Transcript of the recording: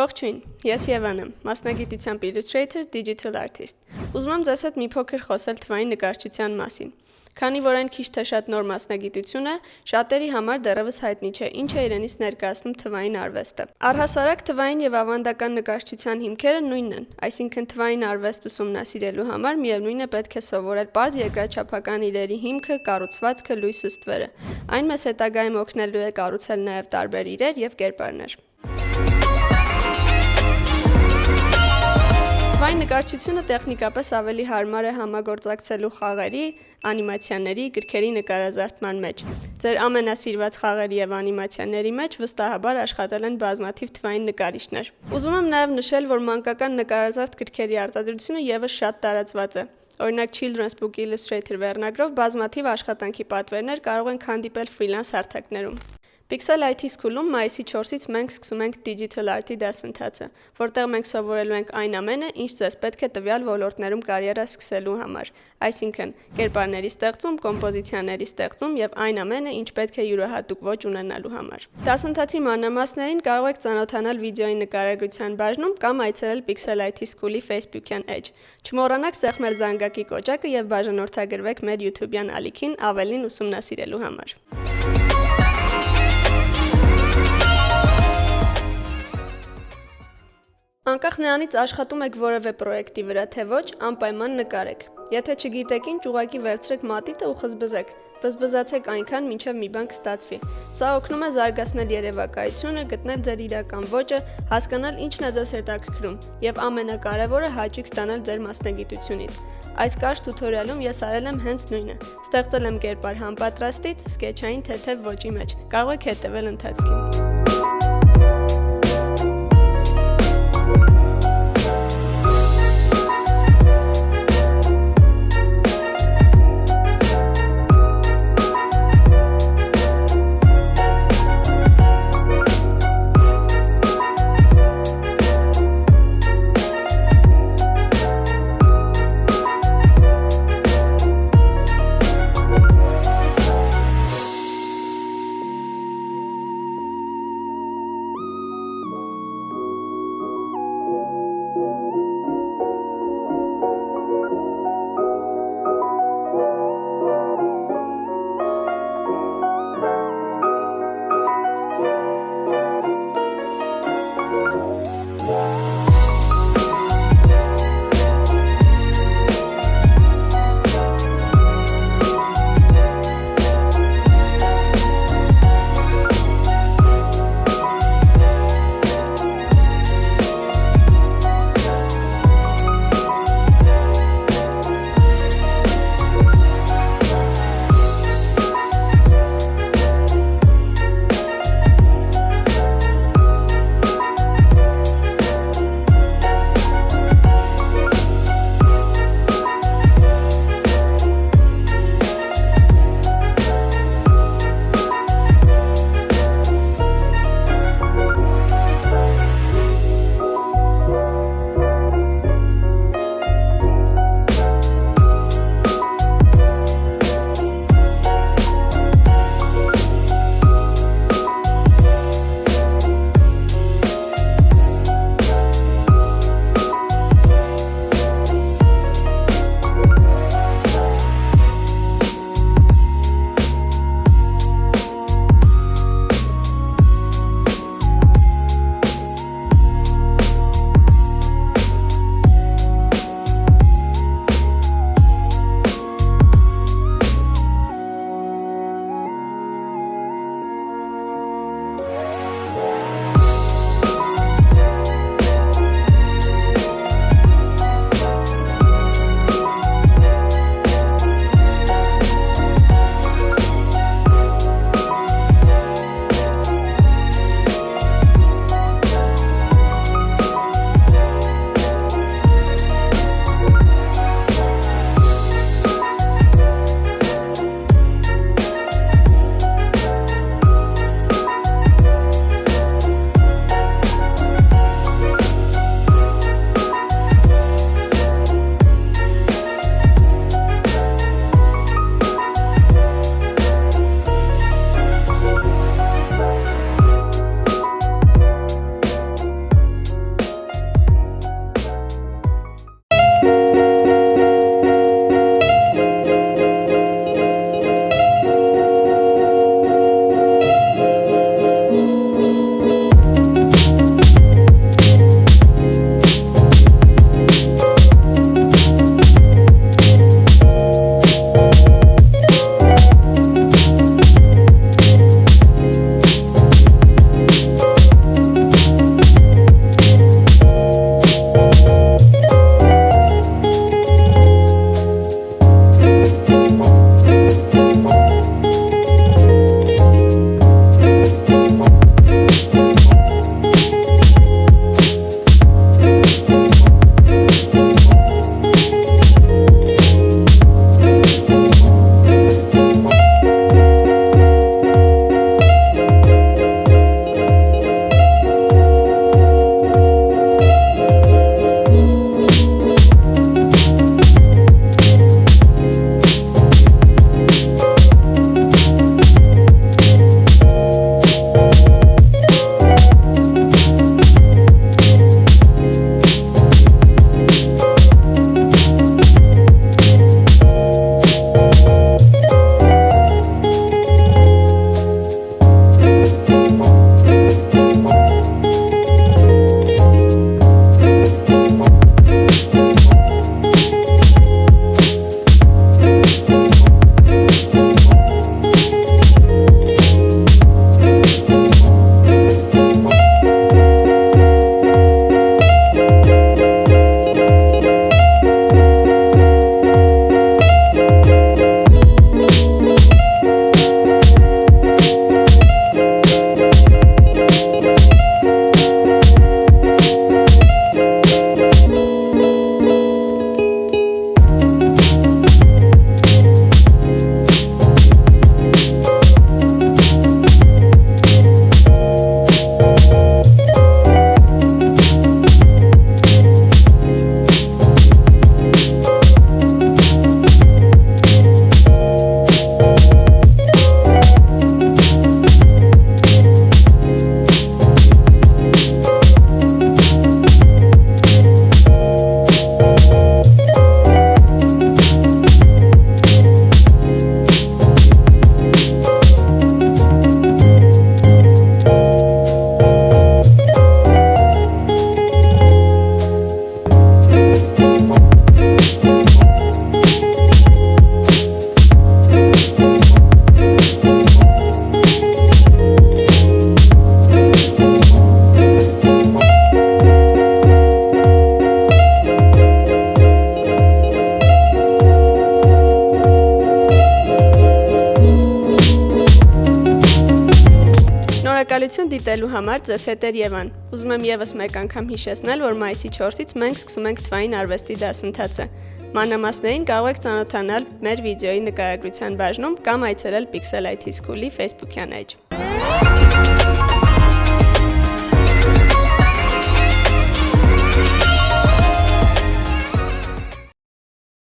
Ողջույն, ես Եվան եմ, մասնագիտությամբ իլյուստրատոր, Digital Artist։ Ուզում եմ ձեզ հետ մի փոքր խոսել թվային նկարչության մասին։ Քանի որ այն քիչ թե շատ նոր մասնագիտություն է, շատերի համար դեռևս հայտնի չէ, ինչ է իրենից ներկայացնում թվային արվեստը։ Առհասարակ թվային եւ ավանդական նկարչության հիմքերը նույնն են, այսինքն թվային արվեստ ուսումնասիրելու համար միևնույն է պետք է սովորել պարզ երկրաչափական իրերի հիմքը, կառուցվածքը, լույս ու ստվերը։ Այն մեզ հետագայում օգնելու է կառուցել նաեւ տարբեր իրեր եւ կերպարներ։ Թվային նկարչությունը տեխնիկապես ավելի հարմար է համագործակցելու խաղերի, անիմացիաների, գրքերի նկարազարդման մեջ։ Ձեր ամենասիրված խաղերի եւ անիմացիաների մեջ վստահաբար աշխատել են բազմաթիվ թվային նկարիչներ։ Ուզում եմ նաեւ նշել, որ մանկական նկարազարդ գրքերի արտադրությունը եւս շատ տարածված է։ Օրինակ Children's Book Illustrator վերնագրով բազմաթիվ աշխատանքի պատվերներ կարող են հանդիպել ֆրիլանս հարթակներում։ Pixel IT School-ում մայիսի 4-ից մենք սկսում ենք Digital Art-ի դասընթացը, որտեղ մենք սովորելու ենք այն ամենը, ինչ ձեզ պետք է տվյալ ոլորտներում կարիերա սկսելու համար, այսինքն կերպարների ստեղծում, կոմպոզիցիաների ստեղծում եւ այն ամենը, ինչ պետք է յուրահատուկ ոճ ունենալու համար։ Դասընթացի մանրամասներին կարող եք ծանոթանալ վիդեոյի նկարագրության բաժնում կամ այցելել Pixel IT School-ի Facebook-յան էջ։ Չմոռանաք սեղմել զանգակի կոճակը եւ բաժանորդագրվեք մեր YouTube-յան ալիքին ավելին ուսումնասիրելու համար։ Անկախ նրանից աշխատում եք որևէ պրոյեկտի վրա, թե ոչ, անպայման նկարեք։ Եթե չգիտեք ինչ, ուղղակի վերցրեք մատիտը ու խզբզեք։ Բզբզացեք այնքան, մինչև մի բան կստացվի։ Սա օգնում է զարգացնել երևակայությունը, գտնել ձեր իրական ոճը, հասկանալ ինչն է ձեզ հետաքրքրում եւ ամենակարևորը հաճույք ստանալ ձեր մասնագիտությունից։ Այս կարճ տուտորիալում ես արել եմ հենց նույնը։ Ստեղծել եմ կերպար համապատրաստից սկեչային թեթև ոճի մեջ։ Կարող եք հետևել ընթացքին։ Շնորհակալություն դիտելու համար ձեզ հետ էր Եվան։ Ուզում եմ եւս մեկ անգամ հիշեցնել, որ մայիսի 4-ից մենք սկսում ենք Թվային Արվեստի դասընթացը։ Մանրամասներին կարող եք ծանոթանալ մեր վիդեոյի նկարագրության բաժնում կամ այցելել Pixel IT School-ի Facebook-յան էջ։